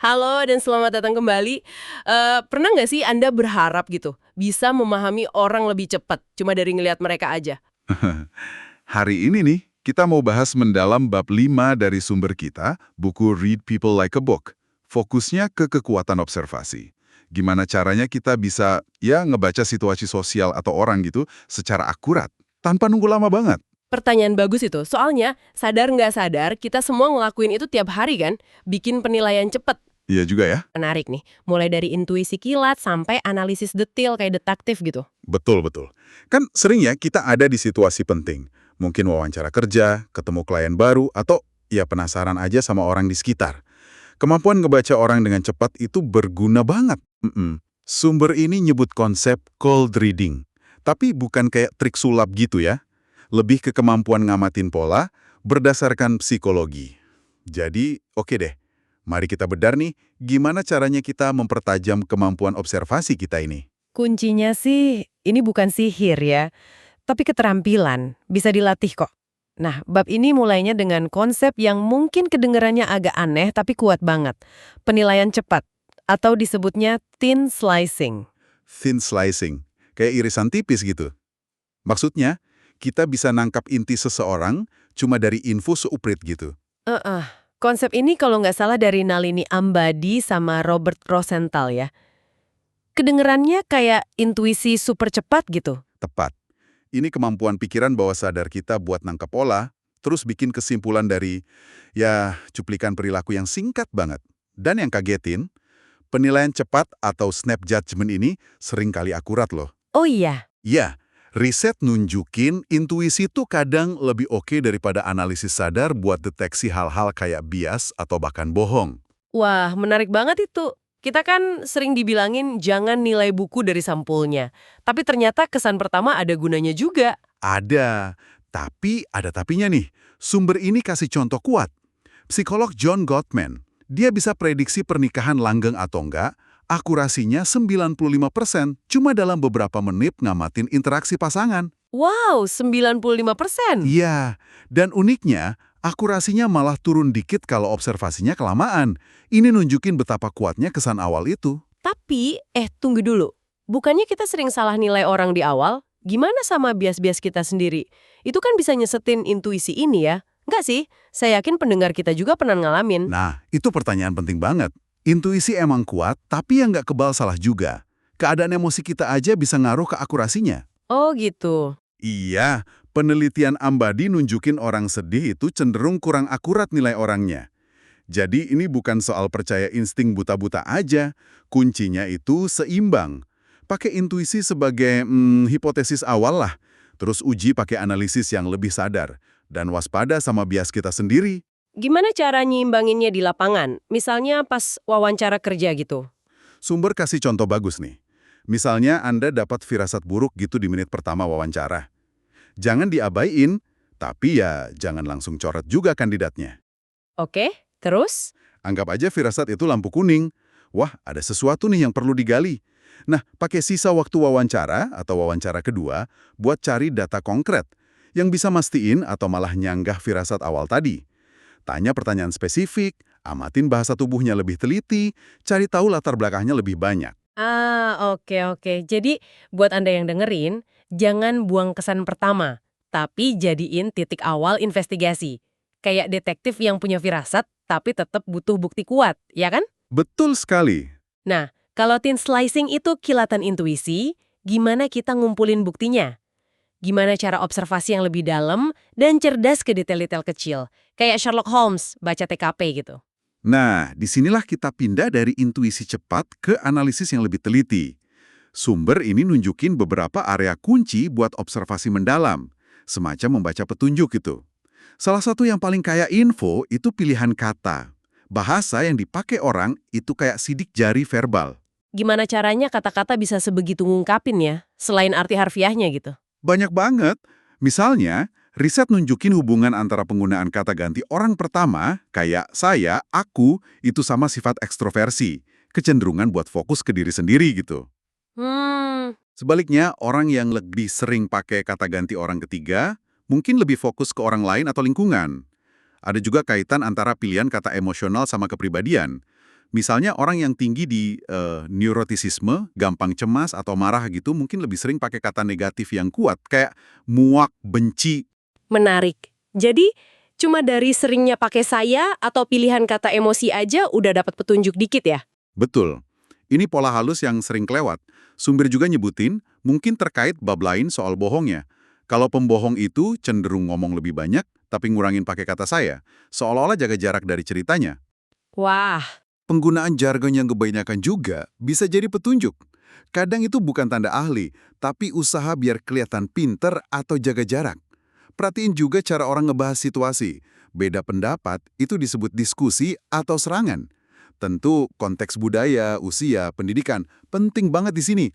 Halo dan selamat datang kembali. Pernah nggak sih Anda berharap gitu, bisa memahami orang lebih cepat, cuma dari ngelihat mereka aja? Hari ini nih, kita mau bahas mendalam bab 5 dari sumber kita, buku Read People Like a Book. Fokusnya ke kekuatan observasi. Gimana caranya kita bisa, ngebaca situasi sosial atau orang gitu secara akurat, tanpa nunggu lama banget. Pertanyaan bagus itu, soalnya sadar nggak sadar, kita semua ngelakuin itu tiap hari kan, bikin penilaian cepat. Iya juga ya? Menarik nih, mulai dari intuisi kilat sampai analisis detail kayak detektif gitu. Betul. Kan sering ya kita ada di situasi penting. Mungkin wawancara kerja, ketemu klien baru, atau penasaran aja sama orang di sekitar. Kemampuan ngebaca orang dengan cepat itu berguna banget. Sumber ini nyebut konsep cold reading. Tapi bukan kayak trik sulap gitu ya. Lebih ke kemampuan ngamatin pola berdasarkan psikologi. Jadi, oke deh. Mari kita bedar nih, gimana caranya kita mempertajam kemampuan observasi kita ini. Kuncinya sih, ini bukan sihir ya, tapi keterampilan, bisa dilatih kok. Nah, bab ini mulainya dengan konsep yang mungkin kedengarannya agak aneh tapi kuat banget. Penilaian cepat, atau disebutnya thin slicing. Thin slicing, kayak irisan tipis gitu. Maksudnya, kita bisa nangkap inti seseorang cuma dari info seuprit gitu. Eh, Konsep ini kalau nggak salah dari Nalini Ambady sama Robert Rosenthal ya. Kedengerannya kayak intuisi super cepat gitu. Tepat. Ini kemampuan pikiran bawah sadar kita buat nangkep pola, terus bikin kesimpulan dari, cuplikan perilaku yang singkat banget. Dan yang kagetin, penilaian cepat atau snap judgment ini sering kali akurat loh. Oh iya, Ya, riset nunjukin intuisi tuh kadang lebih oke daripada analisis sadar buat deteksi hal-hal kayak bias atau bahkan bohong. wah menarik banget itu. Kita kan sering dibilangin jangan nilai buku dari sampulnya. Tapi ternyata kesan pertama ada gunanya juga. Tapi ada tapinya nih. Sumber ini kasih contoh kuat. Psikolog John Gottman, dia bisa prediksi pernikahan langgeng atau enggak, akurasinya 95% cuma dalam beberapa menit ngamatin interaksi pasangan. Wow, 95%. Iya, dan uniknya, akurasinya malah turun dikit kalau observasinya kelamaan. Ini nunjukin betapa kuatnya kesan awal itu. Tapi, tunggu dulu. Bukannya kita sering salah nilai orang di awal? Gimana sama bias-bias kita sendiri? Itu kan bisa nyesetin intuisi ini ya. Nggak sih, saya yakin pendengar kita juga pernah ngalamin. Nah, itu pertanyaan penting banget. Intuisi emang kuat, tapi yang nggak kebal salah juga. Keadaan emosi kita aja bisa ngaruh ke akurasinya. Oh gitu. Iya, penelitian Ambadi nunjukin orang sedih itu cenderung kurang akurat nilai orangnya. Jadi ini bukan soal percaya insting buta-buta aja, kuncinya itu seimbang. Pakai intuisi sebagai hipotesis awal lah, terus uji pakai analisis yang lebih sadar, dan waspada sama bias kita sendiri. Gimana cara nyiimbanginnya di lapangan? Misalnya pas wawancara kerja gitu. Sumber kasih contoh bagus nih. Misalnya Anda dapat firasat buruk gitu di menit pertama wawancara. Jangan diabaiin, tapi jangan langsung coret juga kandidatnya. Oke, terus? Anggap aja firasat itu lampu kuning. Wah, ada sesuatu nih yang perlu digali. Nah, pakai sisa waktu wawancara atau wawancara kedua buat cari data konkret yang bisa mastiin atau malah nyanggah firasat awal tadi. Tanya pertanyaan spesifik, amatin bahasa tubuhnya lebih teliti, cari tahu latar belakangnya lebih banyak. Oke. Jadi, buat Anda yang dengerin, jangan buang kesan pertama, tapi jadiin titik awal investigasi. Kayak detektif yang punya firasat, tapi tetap butuh bukti kuat, ya kan? Betul sekali. Nah, kalau thin slicing itu kilatan intuisi, gimana kita ngumpulin buktinya? Gimana cara observasi yang lebih dalam dan cerdas ke detail-detail kecil? Kayak Sherlock Holmes, baca TKP gitu. Nah, disinilah kita pindah dari intuisi cepat ke analisis yang lebih teliti. Sumber ini nunjukin beberapa area kunci buat observasi mendalam, semacam membaca petunjuk gitu. Salah satu yang paling kaya info itu pilihan kata. Bahasa yang dipakai orang itu kayak sidik jari verbal. Gimana caranya kata-kata bisa sebegitu ngungkapin ya, selain arti harfiahnya gitu? Banyak banget. Misalnya, riset nunjukin hubungan antara penggunaan kata ganti orang pertama, kayak saya, aku, itu sama sifat ekstroversi. Kecenderungan buat fokus ke diri sendiri gitu. Hmm, Sebaliknya, orang yang lebih sering pakai kata ganti orang ketiga, mungkin lebih fokus ke orang lain atau lingkungan. Ada juga kaitan antara pilihan kata emosional sama kepribadian. Misalnya orang yang tinggi di neurotisisme, gampang cemas atau marah gitu, mungkin lebih sering pakai kata negatif yang kuat, kayak muak, benci. Menarik. Jadi, cuma dari seringnya pakai saya atau pilihan kata emosi aja udah dapat petunjuk dikit ya? Betul. Ini pola halus yang sering kelewat. Sumber juga nyebutin, mungkin terkait bab lain soal bohongnya. Kalau pembohong itu cenderung ngomong lebih banyak, tapi ngurangin pakai kata saya, seolah-olah jaga jarak dari ceritanya. Wah, Penggunaan jargon yang kebanyakan juga bisa jadi petunjuk. Kadang itu bukan tanda ahli, tapi usaha biar kelihatan pinter atau jaga jarak. Perhatiin juga cara orang ngebahas situasi. Beda pendapat itu disebut diskusi atau serangan. Tentu konteks budaya, usia, pendidikan penting banget di sini.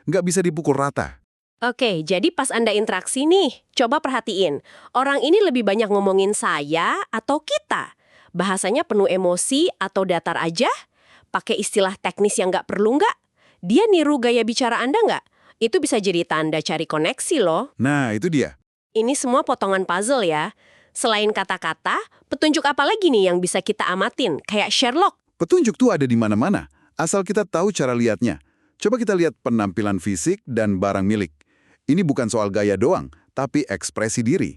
Nggak bisa dipukul rata. oke. Jadi pas Anda interaksi nih, coba perhatiin. Orang ini lebih banyak ngomongin saya atau kita? Bahasanya penuh emosi atau datar aja? Pakai istilah teknis yang nggak perlu nggak? Dia niru gaya bicara Anda nggak? Itu bisa jadi tanda cari koneksi loh. Nah, itu dia. Ini semua potongan puzzle ya. Selain kata-kata, petunjuk apa lagi nih yang bisa kita amatin? Kayak Sherlock. Petunjuk tuh ada di mana-mana, asal kita tahu cara lihatnya. Coba kita lihat penampilan fisik dan barang milik. Ini bukan soal gaya doang, tapi ekspresi diri.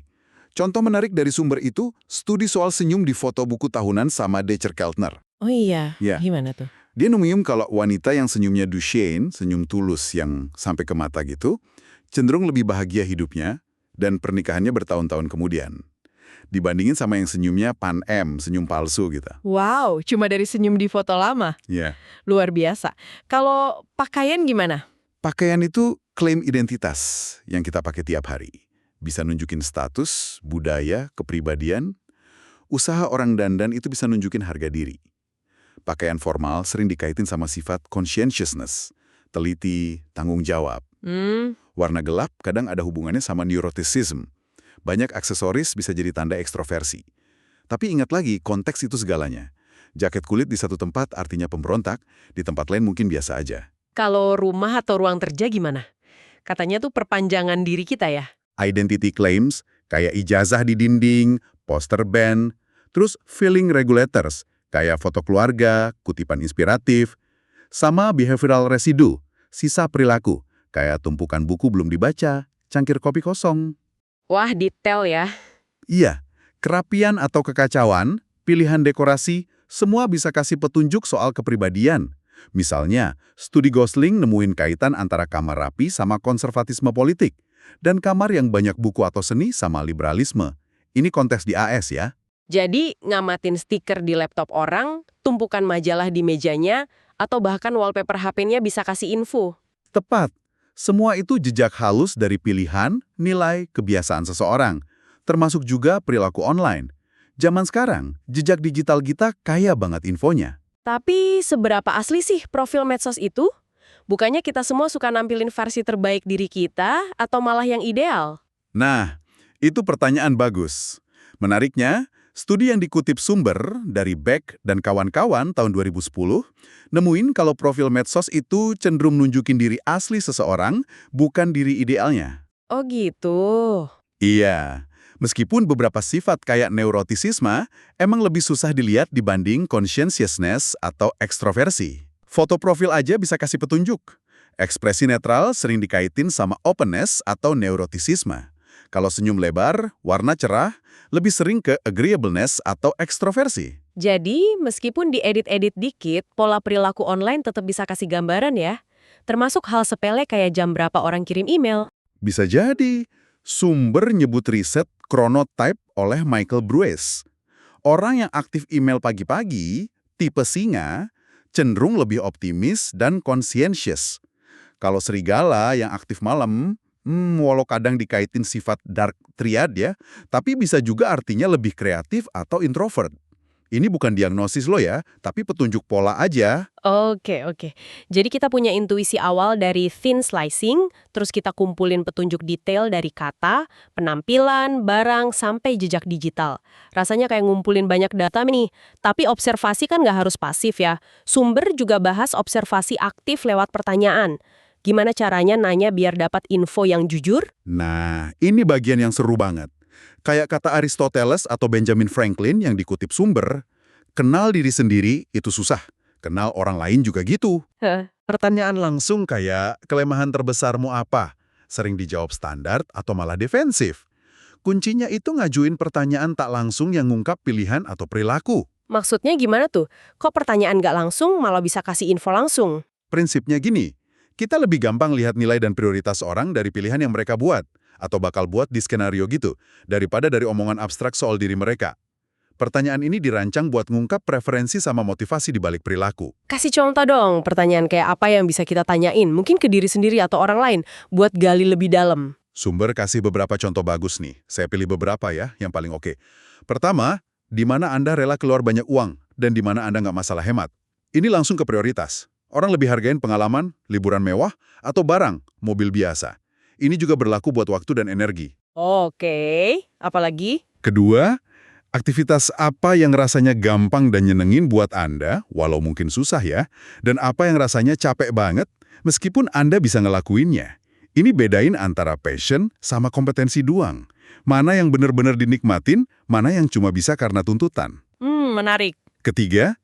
Contoh menarik dari sumber itu, studi soal senyum di foto buku tahunan sama Decher Keltner. Oh iya, Ya. gimana tuh? Dia nemuin kalau wanita yang senyumnya Duchenne, senyum tulus yang sampai ke mata gitu, cenderung lebih bahagia hidupnya dan pernikahannya bertahun-tahun kemudian. Dibandingin sama yang senyumnya Pan M, senyum palsu gitu. Wow, cuma dari senyum di foto lama. Ya. Luar biasa. Kalau pakaian gimana? Pakaian itu klaim identitas yang kita pakai tiap hari. Bisa nunjukin status, budaya, kepribadian. Usaha orang dandan itu bisa nunjukin harga diri. Pakaian formal sering dikaitin sama sifat conscientiousness, teliti, tanggung jawab. Warna gelap kadang ada hubungannya sama neuroticism. Banyak aksesoris bisa jadi tanda ekstroversi. Tapi ingat lagi, konteks itu segalanya. Jaket kulit di satu tempat artinya pemberontak, di tempat lain mungkin biasa aja. Kalau rumah atau ruang kerja gimana? Katanya tuh perpanjangan diri kita ya? Identity claims, kayak ijazah di dinding, poster band, terus feeling regulators, kayak foto keluarga, kutipan inspiratif, sama behavioral residue, sisa perilaku, kayak tumpukan buku belum dibaca, cangkir kopi kosong. Wah, detail ya. Iya, kerapian atau kekacauan, pilihan dekorasi, semua bisa kasih petunjuk soal kepribadian. Misalnya, studi Gosling nemuin kaitan antara kamar rapi sama konservatisme politik, dan kamar yang banyak buku atau seni sama liberalisme. Ini konteks di AS ya. Jadi, ngamatin stiker di laptop orang, tumpukan majalah di mejanya, atau bahkan wallpaper HP-nya bisa kasih info. Tepat. Semua itu jejak halus dari pilihan, nilai, kebiasaan seseorang. Termasuk juga perilaku online. Zaman sekarang, jejak digital kita kaya banget infonya. Tapi, seberapa asli sih profil medsos itu? Bukannya kita semua suka nampilin versi terbaik diri kita, atau malah yang ideal? Nah, itu pertanyaan bagus. Menariknya, studi yang dikutip sumber dari Beck dan kawan-kawan tahun 2010 nemuin kalau profil medsos itu cenderung nunjukin diri asli seseorang, bukan diri idealnya. Oh gitu. Iya, meskipun beberapa sifat kayak neurotisisme emang lebih susah dilihat dibanding conscientiousness atau ekstroversi. Foto profil aja bisa kasih petunjuk. Ekspresi netral sering dikaitin sama openness atau neurotisisme. Kalau senyum lebar, warna cerah, lebih sering ke agreeableness atau ekstroversi. Jadi, meskipun diedit-edit dikit, pola perilaku online tetap bisa kasih gambaran ya. Termasuk hal sepele kayak jam berapa orang kirim email. Bisa jadi. Sumber nyebut riset chronotype oleh Michael Bruce. Orang yang aktif email pagi-pagi, tipe singa, cenderung lebih optimis dan conscientious. Kalau serigala yang aktif malam, walau kadang dikaitin sifat dark triad ya, tapi bisa juga artinya lebih kreatif atau introvert. Ini bukan diagnosis lo ya, tapi petunjuk pola aja. Oke. Jadi kita punya intuisi awal dari thin slicing, terus kita kumpulin petunjuk detail dari kata, penampilan, barang, sampai jejak digital. Rasanya kayak ngumpulin banyak data nih, tapi observasi kan nggak harus pasif ya. Sumber juga bahas observasi aktif lewat pertanyaan. Gimana caranya nanya biar dapat info yang jujur? Nah, ini bagian yang seru banget. Kayak kata Aristoteles atau Benjamin Franklin yang dikutip sumber, kenal diri sendiri itu susah, Kenal orang lain juga gitu. Heh. Pertanyaan langsung kayak, kelemahan terbesarmu apa? Sering dijawab standar atau malah defensif. Kuncinya itu ngajuin pertanyaan tak langsung yang ngungkap pilihan atau perilaku. Maksudnya gimana tuh? Kok pertanyaan nggak langsung malah bisa kasih info langsung? Prinsipnya gini, kita lebih gampang lihat nilai dan prioritas orang dari pilihan yang mereka buat, atau bakal buat di skenario gitu, daripada dari omongan abstrak soal diri mereka. Pertanyaan ini dirancang buat ngungkap preferensi sama motivasi di balik perilaku. Kasih contoh dong, pertanyaan kayak apa yang bisa kita tanyain, mungkin ke diri sendiri atau orang lain, buat gali lebih dalam. Sumber kasih beberapa contoh bagus nih. Saya pilih beberapa ya, yang paling oke. Pertama, di mana Anda rela keluar banyak uang, dan di mana Anda nggak masalah hemat. Ini langsung ke prioritas. Orang lebih hargain pengalaman, liburan mewah, atau barang, mobil biasa. Ini juga berlaku buat waktu dan energi. Oke, apalagi? Kedua, aktivitas apa yang rasanya gampang dan nyenengin buat Anda, walau mungkin susah ya, dan apa yang rasanya capek banget, meskipun Anda bisa ngelakuinnya. Ini bedain antara passion sama kompetensi doang. Mana yang benar-benar dinikmatin, mana yang cuma bisa karena tuntutan. Menarik. Ketiga,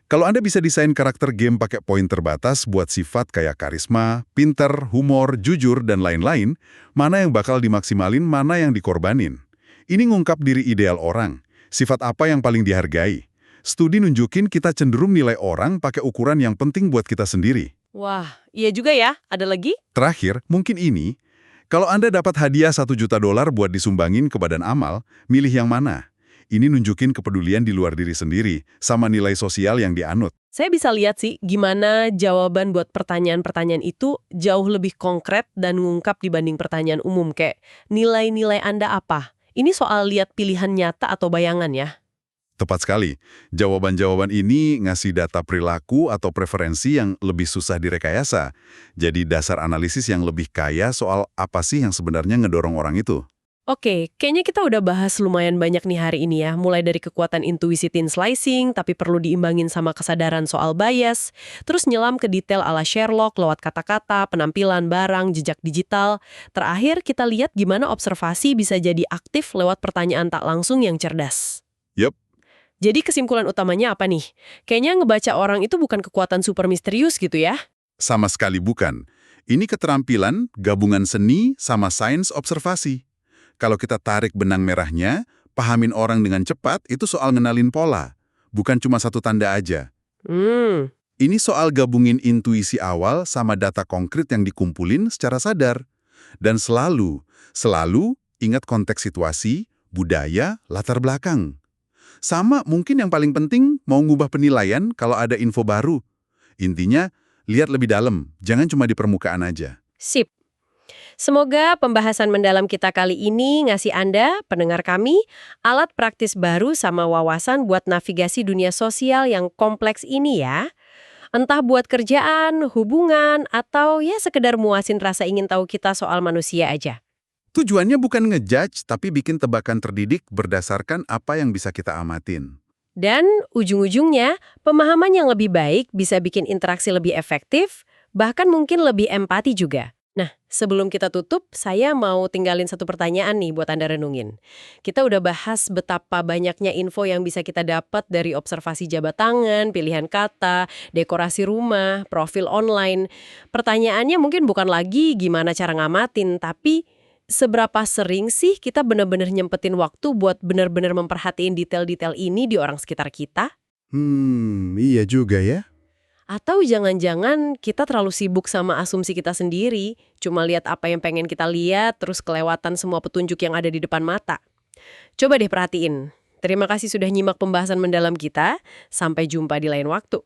kalau Anda bisa desain karakter game pakai poin terbatas buat sifat kayak karisma, pinter, humor, jujur, dan lain-lain, mana yang bakal dimaksimalin, mana yang dikorbanin. Ini ngungkap diri ideal orang. Sifat apa yang paling dihargai? Studi nunjukin kita cenderung nilai orang pakai ukuran yang penting buat kita sendiri. Wah, iya juga ya. Ada lagi? Terakhir, mungkin ini, kalau Anda dapat hadiah $1 juta buat disumbangin ke badan amal, milih yang mana? Ini nunjukin kepedulian di luar diri sendiri, sama nilai sosial yang dianut. Saya bisa lihat sih gimana jawaban buat pertanyaan-pertanyaan itu jauh lebih konkret dan ngungkap dibanding pertanyaan umum kayak nilai-nilai Anda apa? Ini soal lihat pilihan nyata atau bayangan ya. Tepat sekali. Jawaban-jawaban ini ngasih data perilaku atau preferensi yang lebih susah direkayasa. Jadi dasar analisis yang lebih kaya soal apa sih yang sebenarnya ngedorong orang itu. Oke, kayaknya kita udah bahas lumayan banyak nih hari ini ya. Mulai dari kekuatan intuisi thin slicing, tapi perlu diimbangin sama kesadaran soal bias. Terus nyelam ke detail ala Sherlock lewat kata-kata, penampilan, barang, jejak digital. Terakhir, kita lihat gimana observasi bisa jadi aktif lewat pertanyaan tak langsung yang cerdas. Yup. Jadi kesimpulan utamanya apa nih? Kayaknya ngebaca orang itu bukan kekuatan super misterius gitu ya? Sama sekali bukan. Ini keterampilan, gabungan seni sama sains observasi. Kalau kita tarik benang merahnya, pahamin orang dengan cepat itu soal ngenalin pola. Bukan cuma satu tanda aja. Ini soal gabungin intuisi awal sama data konkret yang dikumpulin secara sadar. Dan selalu ingat konteks situasi, budaya, latar belakang. Sama mungkin yang paling penting mau ngubah penilaian kalau ada info baru. Intinya, lihat lebih dalam, jangan cuma di permukaan aja. Sip. Semoga pembahasan mendalam kita kali ini ngasih Anda, pendengar kami, alat praktis baru sama wawasan buat navigasi dunia sosial yang kompleks ini ya. Entah buat kerjaan, hubungan, atau ya sekedar muasin rasa ingin tahu kita soal manusia aja. Tujuannya bukan ngejudge, tapi bikin tebakan terdidik berdasarkan apa yang bisa kita amatin. Dan ujung-ujungnya, pemahaman yang lebih baik bisa bikin interaksi lebih efektif, bahkan mungkin lebih empati juga. Nah, sebelum kita tutup, saya mau tinggalin satu pertanyaan nih buat Anda renungin. Kita udah bahas betapa banyaknya info yang bisa kita dapat dari observasi jabat tangan, pilihan kata, dekorasi rumah, profil online. Pertanyaannya mungkin bukan lagi gimana cara ngamatin, tapi seberapa sering sih kita benar-benar nyempetin waktu buat benar-benar memperhatiin detail-detail ini di orang sekitar kita? Iya juga ya. Atau jangan-jangan kita terlalu sibuk sama asumsi kita sendiri, cuma lihat apa yang pengen kita lihat, terus kelewatan semua petunjuk yang ada di depan mata. Coba deh perhatiin. Terima kasih sudah nyimak pembahasan mendalam kita. Sampai jumpa di lain waktu.